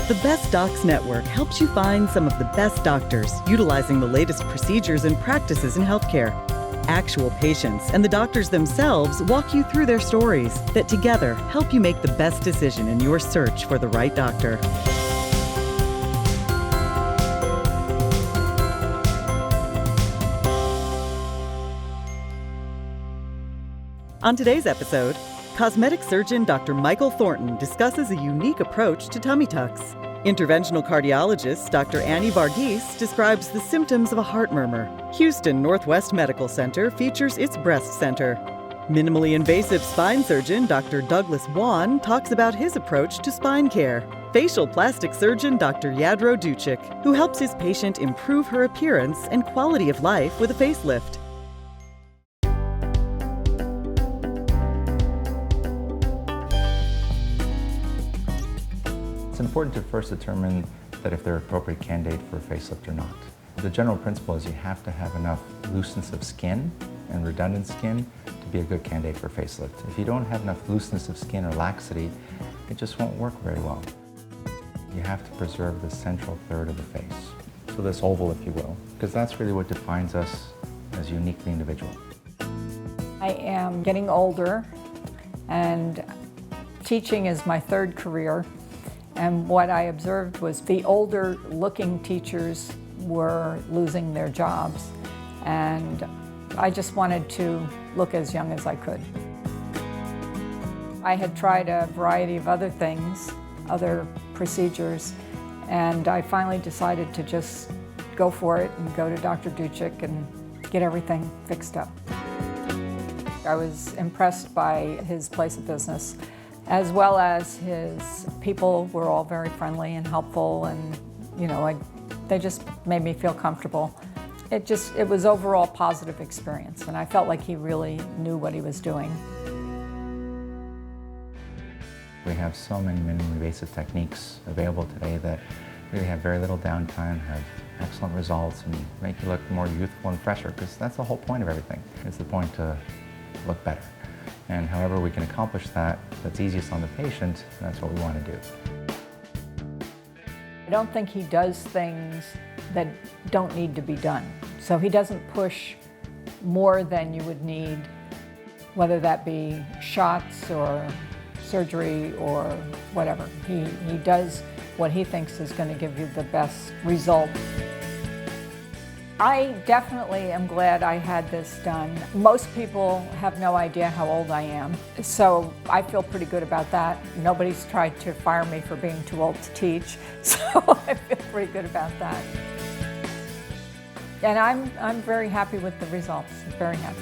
The Best Docs Network helps you find some of the best doctors utilizing the latest procedures and practices in healthcare. Actual patients and the doctors themselves walk you through their stories that together help you make the best decision in your search for the right doctor. On today's episode, cosmetic surgeon Dr. Michael Thornton discusses a unique approach to tummy tucks. Interventional cardiologist Dr. Annie Varghese describes the symptoms of a heart murmur. Houston Northwest Medical Center features its breast center. Minimally invasive spine surgeon Dr. Douglas Wan talks about his approach to spine care. Facial plastic surgeon Dr. Yadro Duchik, who helps his patient improve her appearance and quality of life with a facelift. It's important to first determine that if they're an appropriate candidate for a facelift or not. The general principle is you have to have enough looseness of skin and redundant skin to be a good candidate for facelift. If you don't have enough looseness of skin or laxity, it just won't work very well. You have to preserve the central third of the face, so this oval, if you will, because that's really what defines us as uniquely individual. I am getting older, and teaching is my third career. And what I observed was the older looking teachers were losing their jobs. And I just wanted to look as young as I could. I had tried a variety of other things, other procedures, and I finally decided to just go for it and go to Dr. Duchik and get everything fixed up. I was impressed by his place of business, as well as his people were all very friendly and helpful, and they just made me feel comfortable. It was overall positive experience, and I felt like he really knew what he was doing. We have so many minimally invasive techniques available today that really have very little downtime, have excellent results, and make you look more youthful and fresher, because that's the whole point of everything. It's the point to look better. And however we can accomplish that, that's easiest on the patient, that's what we want to do. I don't think he does things that don't need to be done. So he doesn't push more than you would need, whether that be shots or surgery or whatever. He does what he thinks is going to give you the best result. I definitely am glad I had this done. Most people have no idea how old I am, so I feel pretty good about that. Nobody's tried to fire me for being too old to teach, so I feel pretty good about that. And I'm very happy with the results, very happy.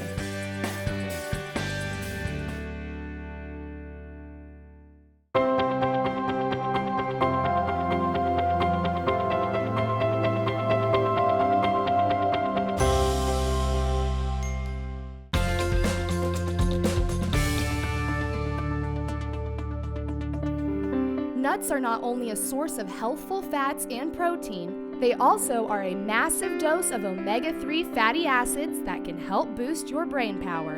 Nuts are not only a source of healthful fats and protein, they also are a massive dose of omega-3 fatty acids that can help boost your brain power.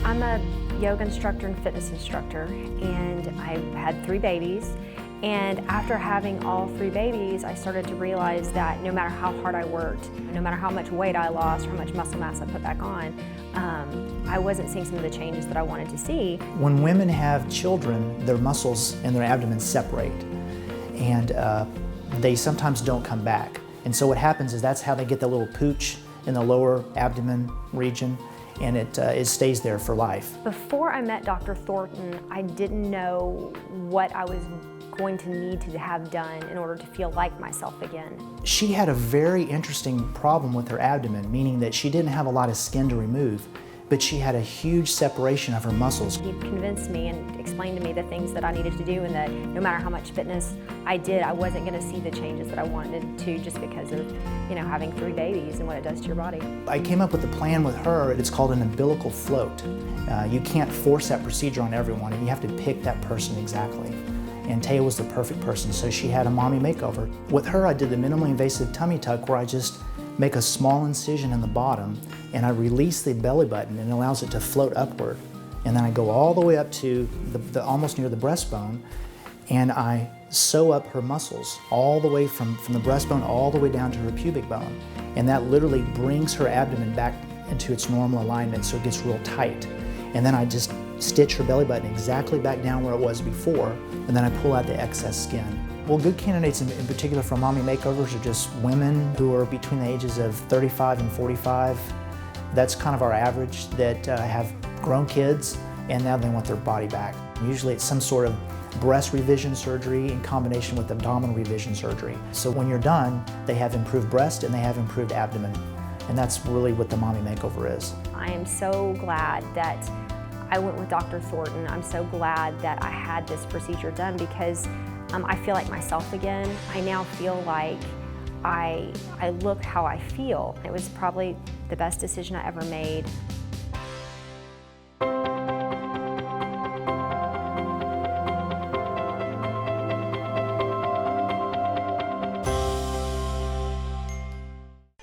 I'm a yoga instructor and fitness instructor, and I've had 3 babies. And after having all 3 babies, I started to realize that no matter how hard I worked, no matter how much weight I lost, or how much muscle mass I put back on, I wasn't seeing some of the changes that I wanted to see. When women have children, their muscles and their abdomen separate, and they sometimes don't come back. And so what happens is that's how they get the little pooch in the lower abdomen region, and it stays there for life. Before I met Dr. Thornton, I didn't know what I was going to need to have done in order to feel like myself again. She had a very interesting problem with her abdomen, meaning that she didn't have a lot of skin to remove, but she had a huge separation of her muscles. He convinced me and explained to me the things that I needed to do, and that no matter how much fitness I did, I wasn't going to see the changes that I wanted to, just because of, having 3 babies and what it does to your body. I came up with a plan with her. It's called an umbilical float. You can't force that procedure on everyone, and you have to pick that person exactly. And Taya was the perfect person, so she had a mommy makeover. With her, I did the minimally invasive tummy tuck, where I just make a small incision in the bottom, and I release the belly button, and it allows it to float upward. And then I go all the way up to the almost near the breastbone, and I sew up her muscles all the way from the breastbone all the way down to her pubic bone. And that literally brings her abdomen back into its normal alignment, so it gets real tight. And then I just stitch her belly button exactly back down where it was before, and then I pull out the excess skin. Well, good candidates in particular for mommy makeovers are just women who are between the ages of 35 and 45. That's kind of our average, that have grown kids and now they want their body back. Usually it's some sort of breast revision surgery in combination with abdominal revision surgery. So when you're done, they have improved breast and they have improved abdomen. And that's really what the mommy makeover is. I am so glad that I went with Dr. Thornton. I'm so glad that I had this procedure done because I feel like myself again. I now feel like I look how I feel. It was probably the best decision I ever made.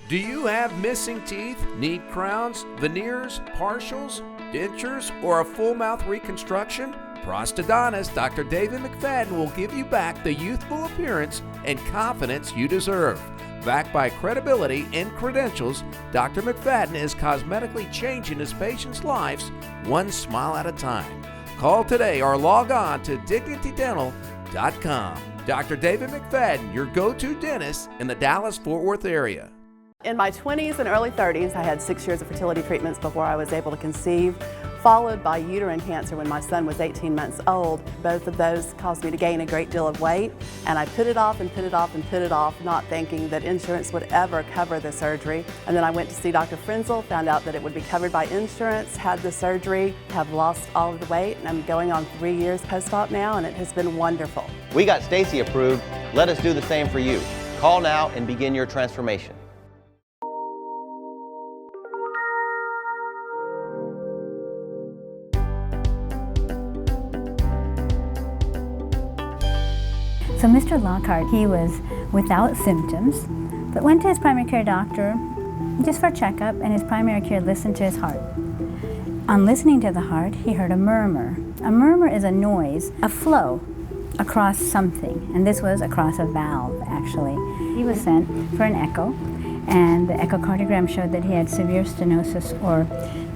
Do you have missing teeth, need crowns, veneers, partials, dentures, or a full mouth reconstruction? Prosthodontist Dr. David McFadden will give you back the youthful appearance and confidence you deserve. Backed by credibility and credentials, Dr. McFadden is cosmetically changing his patients' lives one smile at a time. Call today or log on to dignitydental.com. Dr. David McFadden, your go-to dentist in the Dallas-Fort Worth area. In my 20s and early 30s, I had 6 years of fertility treatments before I was able to conceive, followed by uterine cancer when my son was 18 months old. Both of those caused me to gain a great deal of weight, and I put it off and put it off and put it off, not thinking that insurance would ever cover the surgery. And then I went to see Dr. Frenzel, found out that it would be covered by insurance, had the surgery, have lost all of the weight, and I'm going on 3 years post-op now, and it has been wonderful. We got Stacy approved. Let us do the same for you. Call now and begin your transformation. So Mr. Lockhart, he was without symptoms, but went to his primary care doctor just for a checkup, and his primary care listened to his heart. On listening to the heart, he heard a murmur. A murmur is a noise, a flow across something, and this was across a valve, actually. He was sent for an echo, and the echocardiogram showed that he had severe stenosis, or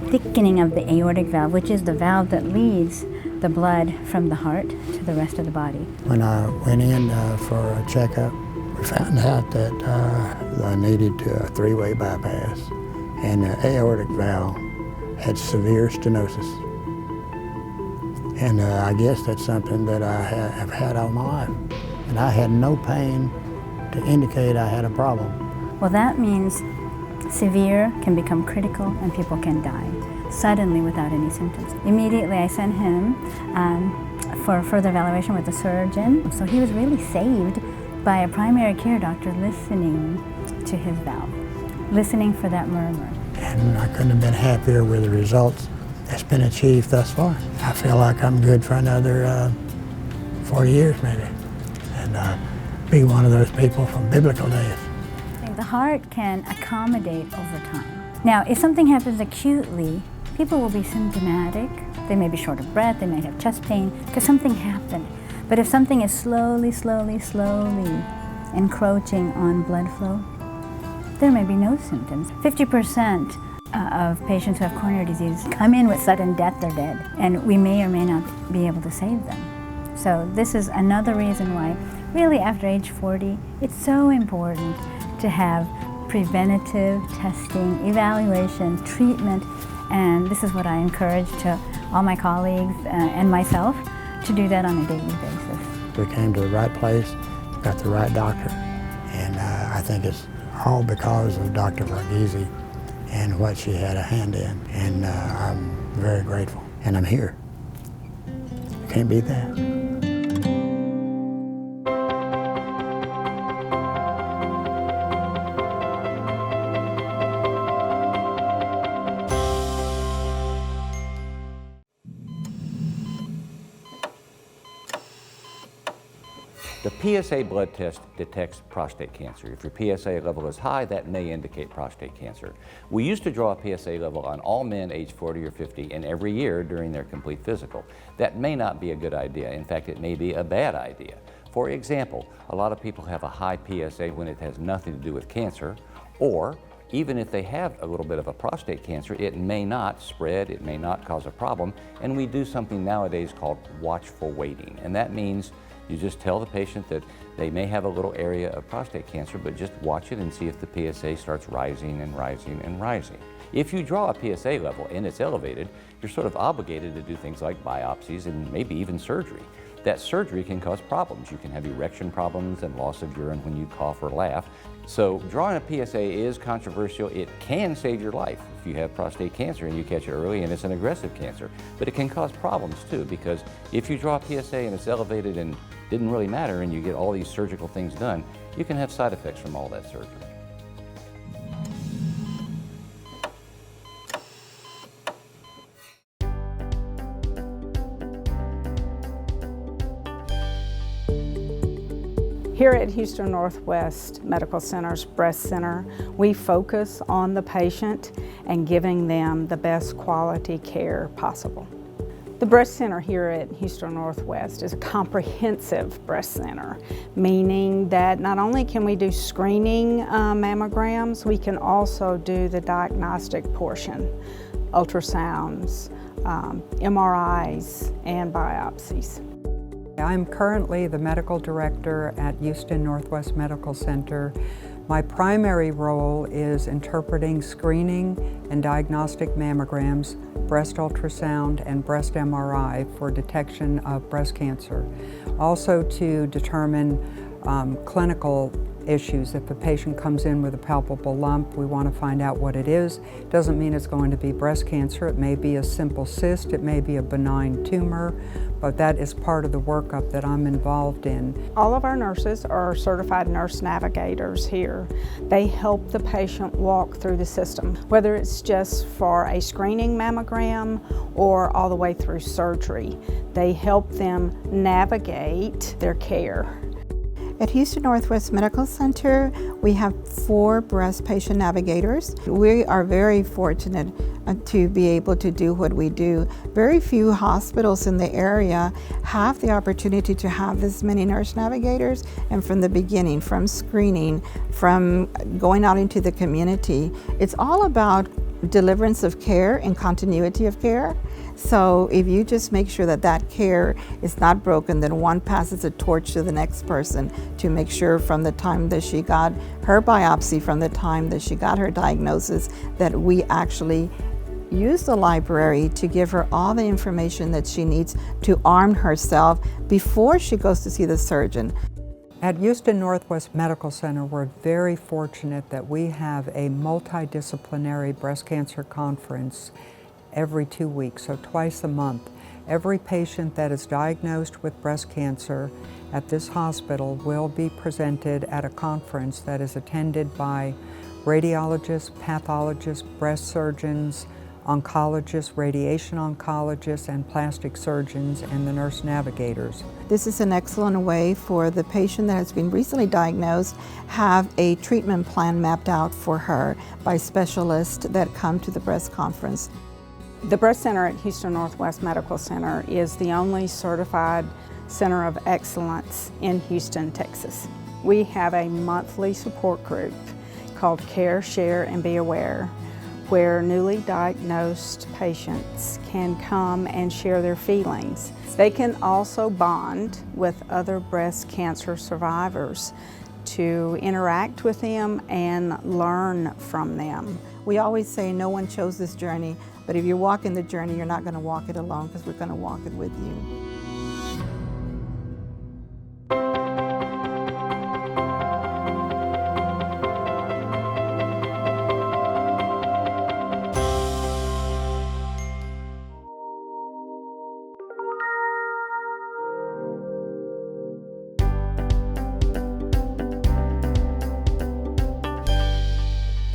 thickening of the aortic valve, which is the valve that leads the blood from the heart to the rest of the body. When I went in for a checkup, we found out that I needed a 3-way bypass, and the aortic valve had severe stenosis. And I guess that's something that I have had all my life. And I had no pain to indicate I had a problem. Well, that means severe can become critical and people can die suddenly without any symptoms. Immediately I sent him for further evaluation with the surgeon. So he was really saved by a primary care doctor listening to his valve, listening for that murmur. And I couldn't have been happier with the results that's been achieved thus far. I feel like I'm good for another 40 years maybe, and be one of those people from biblical days. The heart can accommodate over time. Now, if something happens acutely, people will be symptomatic. They may be short of breath, they may have chest pain, because something happened. But if something is slowly encroaching on blood flow, there may be no symptoms. 50% of patients who have coronary disease come in with sudden death, they're dead, and we may or may not be able to save them. So this is another reason why, really after age 40, it's so important to have preventative testing, evaluation, treatment, and this is what I encourage to all my colleagues and myself to do that on a daily basis. We came to the right place, got the right doctor, and I think it's all because of Dr. Varghese and what she had a hand in, and I'm very grateful, and I'm here. You can't beat that. The PSA blood test detects prostate cancer. If your PSA level is high, that may indicate prostate cancer. We used to draw a PSA level on all men age 40 or 50 and every year during their complete physical. That may not be a good idea. In fact, it may be a bad idea. For example, a lot of people have a high PSA when it has nothing to do with cancer, or even if they have a little bit of a prostate cancer, it may not spread, it may not cause a problem, and we do something nowadays called watchful waiting. And that means you just tell the patient that they may have a little area of prostate cancer, but just watch it and see if the PSA starts rising and rising and rising. If you draw a PSA level and it's elevated, you're sort of obligated to do things like biopsies and maybe even surgery. That surgery can cause problems. You can have erection problems and loss of urine when you cough or laugh. So drawing a PSA is controversial. It can save your life if you have prostate cancer and you catch it early and it's an aggressive cancer. But it can cause problems too, because if you draw a PSA and it's elevated and didn't really matter and you get all these surgical things done, you can have side effects from all that surgery. Here at Houston Northwest Medical Center's Breast Center, we focus on the patient and giving them the best quality care possible. The Breast Center here at Houston Northwest is a comprehensive breast center, meaning that not only can we do screening mammograms, we can also do the diagnostic portion, ultrasounds, MRIs, and biopsies. I'm currently the medical director at Houston Northwest Medical Center. My primary role is interpreting screening and diagnostic mammograms, breast ultrasound, and breast MRI for detection of breast cancer. Also to determine clinical issues. If a patient comes in with a palpable lump, we want to find out what it is. Doesn't mean it's going to be breast cancer. It may be a simple cyst, it may be a benign tumor, but that is part of the workup that I'm involved in. All of our nurses are certified nurse navigators here. They help the patient walk through the system, whether it's just for a screening mammogram or all the way through surgery. They help them navigate their care. At Houston Northwest Medical Center, we have 4 breast patient navigators. We are very fortunate to be able to do what we do. Very few hospitals in the area have the opportunity to have this many nurse navigators, and from the beginning, from screening, from going out into the community, it's all about deliverance of care and continuity of care. So if you just make sure that that care is not broken, then one passes a torch to the next person to make sure from the time that she got her biopsy, from the time that she got her diagnosis, that we actually use the library to give her all the information that she needs to arm herself before she goes to see the surgeon. At Houston Northwest Medical Center, we're very fortunate that we have a multidisciplinary breast cancer conference every 2 weeks, so twice a month. Every patient that is diagnosed with breast cancer at this hospital will be presented at a conference that is attended by radiologists, pathologists, breast surgeons, oncologists, radiation oncologists, and plastic surgeons, and the nurse navigators. This is an excellent way for the patient that has been recently diagnosed have a treatment plan mapped out for her by specialists that come to the breast conference. The Breast Center at Houston Northwest Medical Center is the only certified center of excellence in Houston, Texas. We have a monthly support group called Care, Share, and Be Aware, where newly diagnosed patients can come and share their feelings. They can also bond with other breast cancer survivors to interact with them and learn from them. We always say no one chose this journey, but if you're walking the journey, you're not going to walk it alone, because we're going to walk it with you.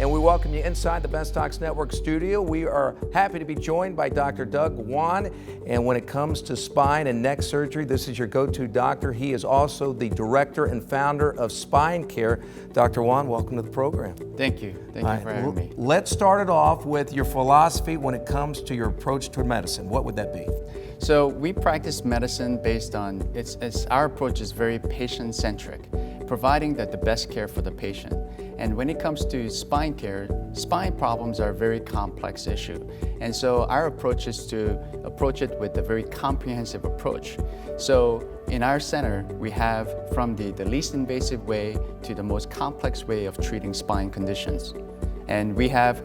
And we welcome you inside the Best Docs Network studio. We are happy to be joined by Dr. Doug Wan. And when it comes to spine and neck surgery, this is your go-to doctor. He is also the director and founder of Spine Care. Dr. Wan, welcome to the program. Thank you. Thank you for having me. Let's start it off with your philosophy when it comes to your approach to medicine. What would that be? So we practice medicine based on, our approach is very patient-centric, providing the best care for the patient. And when it comes to spine care, spine problems are a very complex issue. And so our approach is to approach it with a very comprehensive approach. So in our center, we have from the least invasive way to the most complex way of treating spine conditions. And we have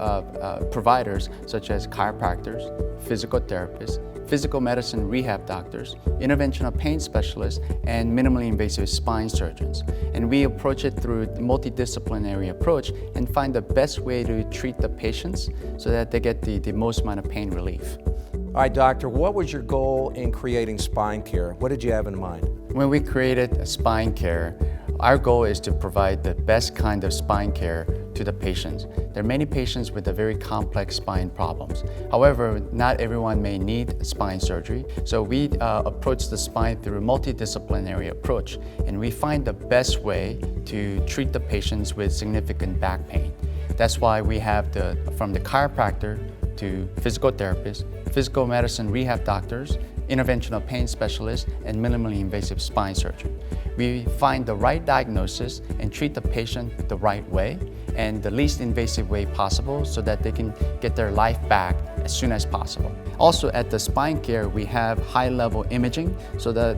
providers such as chiropractors, physical therapists, physical medicine rehab doctors, interventional pain specialists, and minimally invasive spine surgeons. And we approach it through a multidisciplinary approach and find the best way to treat the patients so that they get the most amount of pain relief. All right, doctor, what was your goal in creating Spine Care? What did you have in mind? When we created Spine Care, our goal is to provide the best kind of spine care to the patients. There are many patients with very complex spine problems. However, not everyone may need spine surgery, so we approach the spine through a multidisciplinary approach, and we find the best way to treat the patients with significant back pain. That's why we have from the chiropractor to physical therapists, physical medicine rehab doctors, interventional pain specialists, and minimally invasive spine surgeon. We find the right diagnosis and treat the patient the right way and the least invasive way possible so that they can get their life back as soon as possible. Also at the Spine Care, we have high-level imaging so that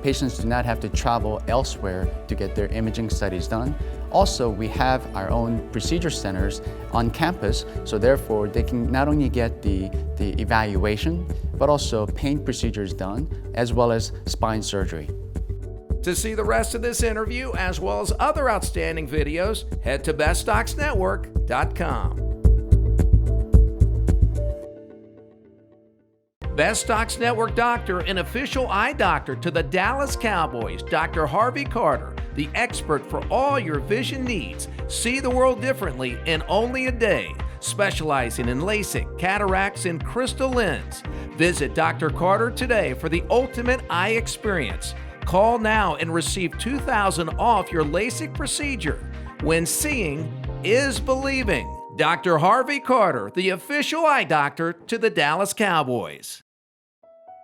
patients do not have to travel elsewhere to get their imaging studies done. Also, we have our own procedure centers on campus, so therefore they can not only get the evaluation, but also pain procedures done, as well as spine surgery. To see the rest of this interview, as well as other outstanding videos, head to bestdocsnetwork.com. Best Docs Network doctor and official eye doctor to the Dallas Cowboys, Dr. Harvey Carter, the expert for all your vision needs. See the world differently in only a day. Specializing in LASIK, cataracts, and crystal lens. Visit Dr. Carter today for the ultimate eye experience. Call now and receive $2,000 off your LASIK procedure. When seeing is believing. Dr. Harvey Carter, the official eye doctor to the Dallas Cowboys.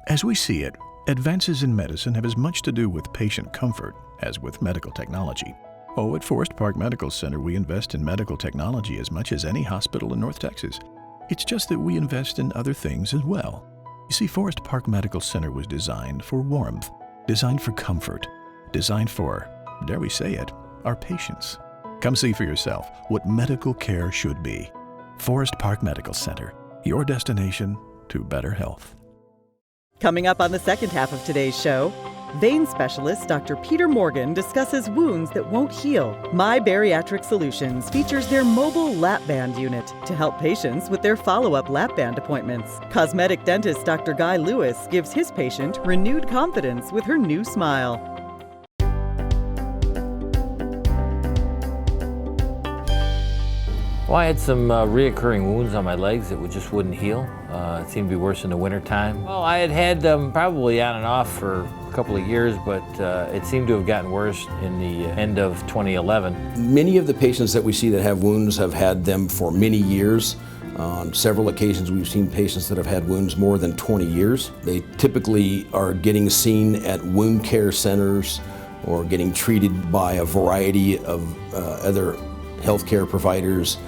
As we see it, advances in medicine have as much to do with patient comfort as with medical technology. Oh, at Forest Park Medical Center, we invest in medical technology as much as any hospital in North Texas. It's just that we invest in other things as well. You see, Forest Park Medical Center was designed for warmth, designed for comfort, designed for, dare we say it, our patients. Come see for yourself what medical care should be. Forest Park Medical Center, your destination to better health. Coming up on the second half of today's show, vein specialist Dr. Peter Morgan discusses wounds that won't heal. My Bariatric Solutions features their mobile lap band unit to help patients with their follow-up lap band appointments. Cosmetic dentist Dr. Guy Lewis gives his patient renewed confidence with her new smile. Well, I had some reoccurring wounds on my legs that just wouldn't heal. It seemed to be worse in the wintertime. Well, I had them probably on and off for a couple of years, but it seemed to have gotten worse in the end of 2011. Many of the patients that we see that have wounds have had them for many years. On several occasions, we've seen patients that have had wounds more than 20 years. They typically are getting seen at wound care centers or getting treated by a variety of other healthcare providers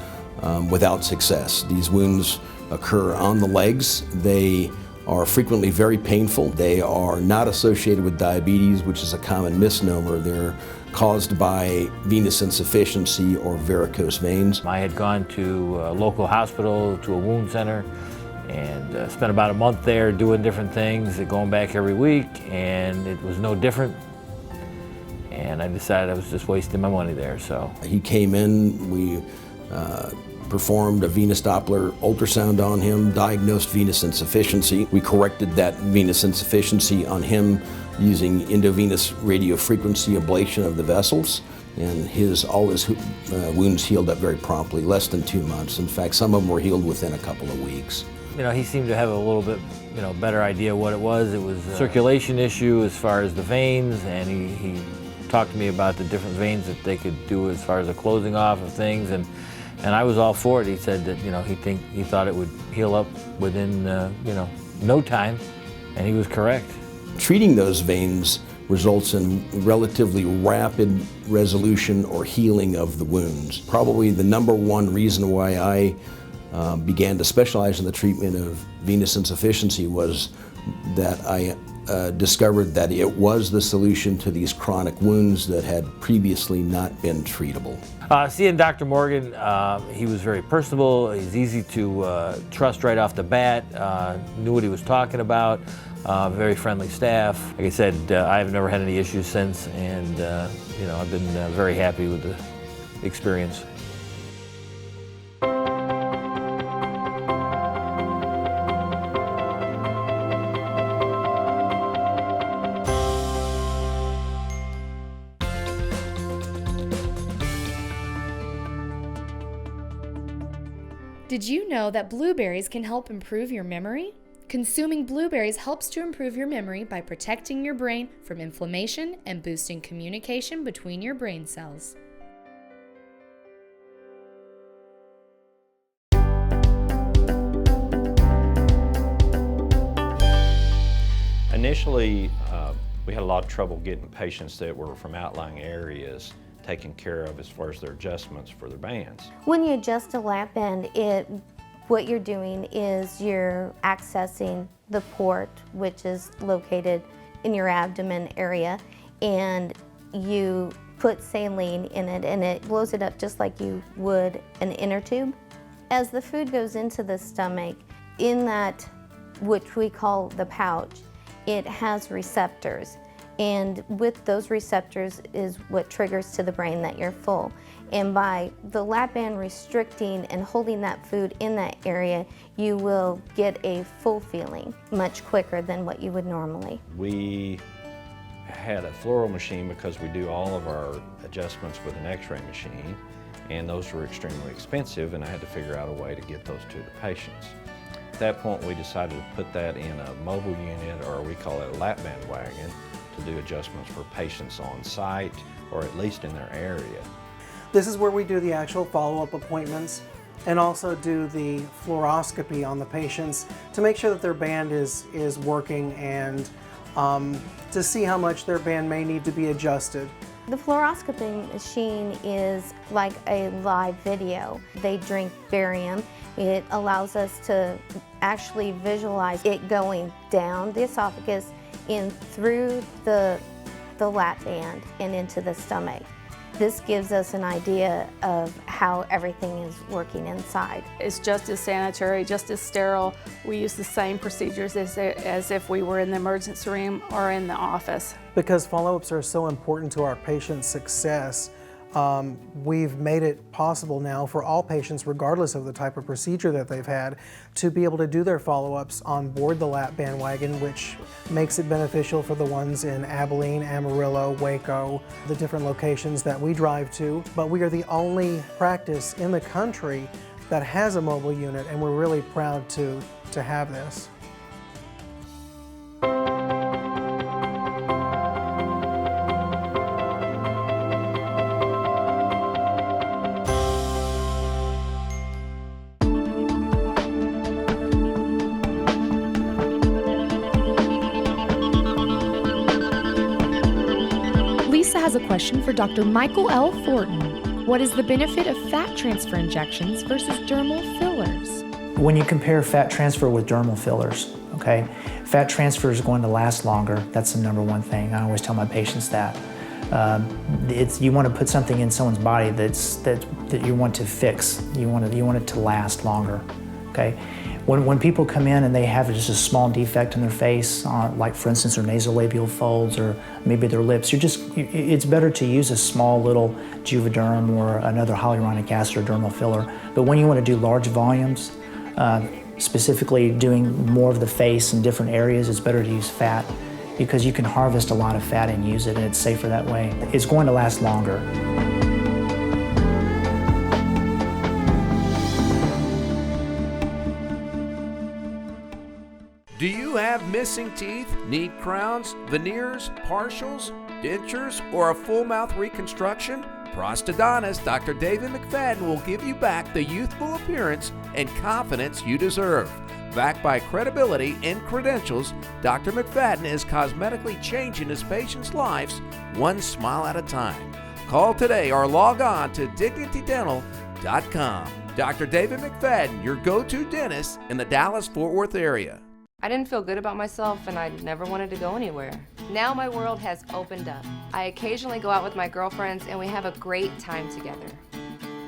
without success. These wounds occur on the legs. They are frequently very painful. They are not associated with diabetes, which is a common misnomer. They're caused by venous insufficiency or varicose veins. I had gone to a local hospital, to a wound center, and spent about a month there doing different things, going back every week, and it was no different. And I decided I was just wasting my money there, so. He came in, we performed a venous Doppler ultrasound on him, diagnosed venous insufficiency. We corrected that venous insufficiency on him using endovenous radiofrequency ablation of the vessels. and all his wounds healed up very promptly, less than 2 months. In fact, some of them were healed within a couple of weeks. You know, he seemed to have a little bit, better idea what it was. It was a circulation issue as far as the veins, and he talked to me about the different veins that they could do as far as the closing off of things, and I was all for it. He said that, he thought it would heal up within, no time, and he was correct. Treating those veins results in relatively rapid resolution or healing of the wounds. Probably the #1 reason why I began to specialize in the treatment of venous insufficiency was that I discovered that it was the solution to these chronic wounds that had previously not been treatable. Seeing Dr. Morgan, he was very personable. He's easy to trust right off the bat, knew what he was talking about, very friendly staff. Like I said, I've never had any issues since, and I've been very happy with the experience. Did you know that blueberries can help improve your memory? Consuming blueberries helps to improve your memory by protecting your brain from inflammation and boosting communication between your brain cells. Initially, we had a lot of trouble getting patients that were from outlying areas taken care of as far as their adjustments for their bands. When you adjust a lap band, what you're doing is you're accessing the port, which is located in your abdomen area, and you put saline in it, and it blows it up just like you would an inner tube. As the food goes into the stomach, in that, which we call the pouch, it has receptors. And with those receptors is what triggers to the brain that you're full. And by the lap band restricting and holding that food in that area, you will get a full feeling much quicker than what you would normally. We had a fluoro machine because we do all of our adjustments with an x-ray machine, and those were extremely expensive, and I had to figure out a way to get those to the patients. At that point, we decided to put that in a mobile unit, or we call it a lap band wagon, to do adjustments for patients on site or at least in their area. This is where we do the actual follow-up appointments and also do the fluoroscopy on the patients to make sure that their band is working and to see how much their band may need to be adjusted. The fluoroscopy machine is like a live video. They drink barium. It allows us to actually visualize it going down the esophagus, in through the lap band and into the stomach. This gives us an idea of how everything is working inside. It's just as sanitary, just as sterile. We use the same procedures as if we were in the emergency room or in the office. Because follow-ups are so important to our patients' success, we've made it possible now for all patients, regardless of the type of procedure that they've had, to be able to do their follow-ups on board the lap band wagon, which makes it beneficial for the ones in Abilene, Amarillo, Waco, the different locations that we drive to. But we are the only practice in the country that has a mobile unit, and we're really proud to have this. Has a question for Dr. Michael L. Thornton. What is the benefit of fat transfer injections versus dermal fillers? When you compare fat transfer with dermal fillers, okay, fat transfer is going to last longer. That's the #1 thing. I always tell my patients that. You want to put something in someone's body that you want to fix. You want it to last longer, okay? When people come in and they have just a small defect in their face, like for instance their nasolabial folds or maybe their lips, it's better to use a small little Juvederm or another hyaluronic acid or dermal filler. But when you want to do large volumes, specifically doing more of the face in different areas, it's better to use fat. because you can harvest a lot of fat and use it, and it's safer that way. It's going to last longer. Do you have missing teeth, need crowns, veneers, partials, dentures, or a full mouth reconstruction? Prosthodontist Dr. David McFadden will give you back the youthful appearance and confidence you deserve. Backed by credibility and credentials, Dr. McFadden is cosmetically changing his patients' lives one smile at a time. Call today or log on to dignitydental.com. Dr. David McFadden, your go-to dentist in the Dallas-Fort Worth area. I didn't feel good about myself and I never wanted to go anywhere. Now my world has opened up. I occasionally go out with my girlfriends and we have a great time together.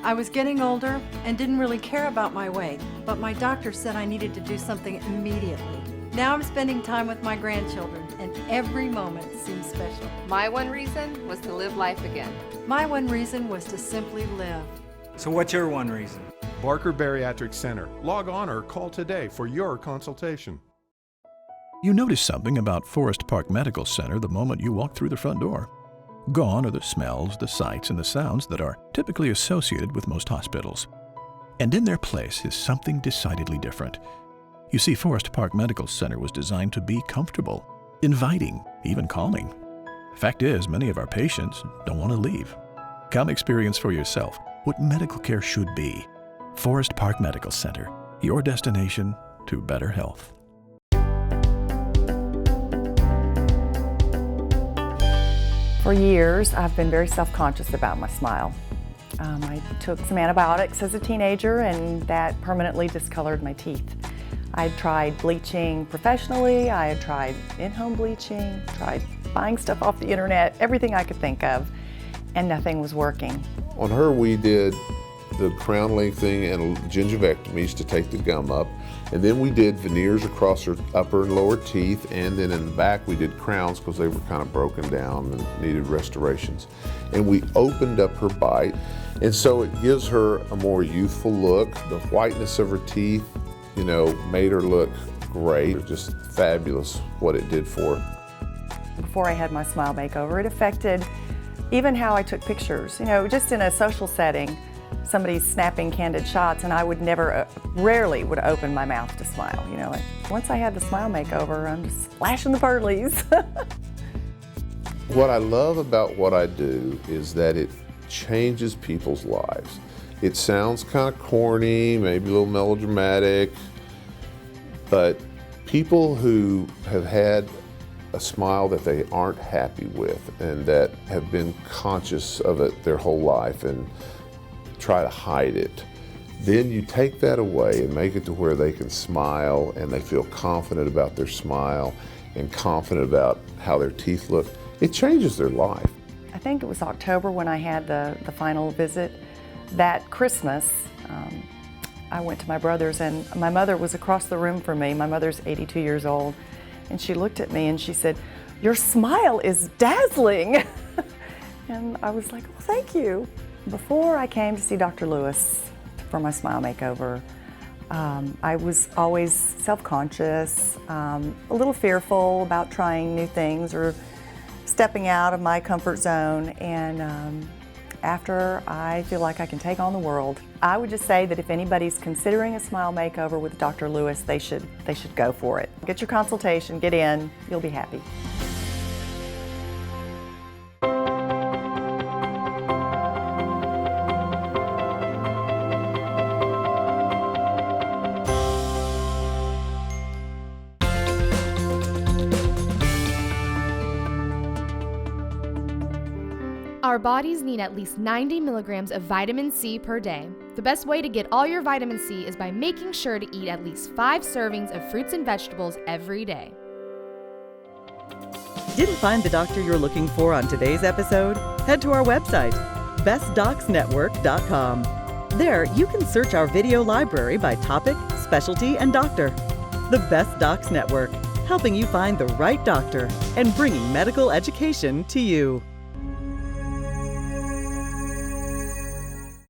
I was getting older and didn't really care about my weight, but my doctor said I needed to do something immediately. Now I'm spending time with my grandchildren and every moment seems special. My one reason was to live life again. My one reason was to simply live. So what's your one reason? Barker Bariatric Center. Log on or call today for your consultation. You notice something about Forest Park Medical Center the moment you walk through the front door. Gone are the smells, the sights, and the sounds that are typically associated with most hospitals. And in their place is something decidedly different. You see, Forest Park Medical Center was designed to be comfortable, inviting, even calming. Fact is, many of our patients don't want to leave. Come experience for yourself what medical care should be. Forest Park Medical Center, your destination to better health. For years, I've been very self-conscious about my smile. I took some antibiotics as a teenager and that permanently discolored my teeth. I had tried bleaching professionally, I had tried in-home bleaching, tried buying stuff off the internet, everything I could think of, and nothing was working. On her, we did the crown lengthening and gingivectomies to take the gum up. And then we did veneers across her upper and lower teeth, and then in the back we did crowns because they were kind of broken down and needed restorations. And we opened up her bite, and so it gives her a more youthful look. The whiteness of her teeth, you know, made her look great. It was just fabulous what it did for her. Before I had my smile makeover, it affected even how I took pictures. You know, just in a social setting, somebody's snapping candid shots and I would never, rarely would open my mouth to smile. You know, once I had the smile makeover, I'm just flashing the pearlies. What I love about what I do is that it changes people's lives. It sounds kind of corny, maybe a little melodramatic, but people who have had a smile that they aren't happy with and that have been conscious of it their whole life and try to hide it, then you take that away and make it to where they can smile and they feel confident about their smile and confident about how their teeth look. It changes their life. I think it was October when I had the final visit. That Christmas, I went to my brother's and my mother was across the room from me. My mother's 82 years old, and she looked at me and she said, "Your smile is dazzling." And I was like, "Well, thank you." Before I came to see Dr. Lewis for my smile makeover, I was always self-conscious, a little fearful about trying new things or stepping out of my comfort zone, and after I feel like I can take on the world. I would just say that if anybody's considering a smile makeover with Dr. Lewis, they should go for it. Get your consultation, get in, you'll be happy. Our bodies need at least 90 milligrams of vitamin C per day. The best way to get all your vitamin C is by making sure to eat at least 5 servings of fruits and vegetables every day. Didn't find the doctor you're looking for on today's episode? Head to our website, bestdocsnetwork.com. There, you can search our video library by topic, specialty, and doctor. The Best Docs Network, helping you find the right doctor and bringing medical education to you.